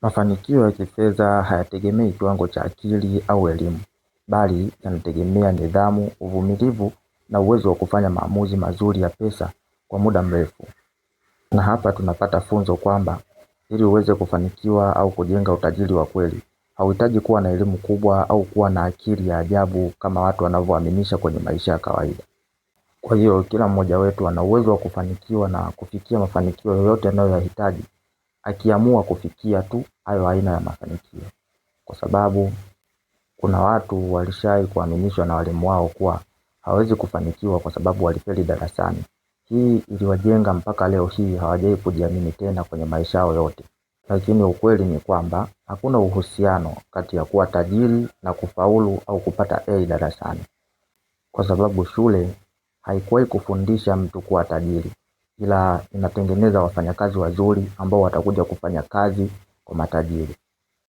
Mafanikio ya kifedha hayategemei kiwango cha akili au elimu, bali yanategemea nidhamu, uvumilivu na uwezo wa kufanya maamuzi mazuri ya pesa kwa muda mrefu. Na hapa tunapata funzo kwamba ili uweze kufanikiwa au kujenga utajiri wa kweli, hauhitaji kuwa na elimu kubwa au kuwa na akili ya ajabu kama watu wanavyoaminisha kwenye maisha ya kawaida. Kwa hiyo kila mmoja wetu ana uwezo wa kufanikiwa na kufikia mafanikio yoyote anayoyahitaji, akiamua kufikia tu hayo aina ya mafanikio. Kwa sababu kuna watu walishai kuaminishwa na walimu wao kuwa hawezi kufanikiwa kwa sababu walifeli darasani. Hii iliwajenga mpaka leo hii hawajai kujiamini tena kwenye maisha yao yote. Lakini ukweli ni kwamba hakuna uhusiano kati ya kuwa tajiri na kufaulu au kupata A darasani. Kwa sababu shule haikuwahi kufundisha mtu kuwa tajiri, ila inatengeneza wafanyakazi wazuri ambao watakuja kufanya kazi kwa matajiri.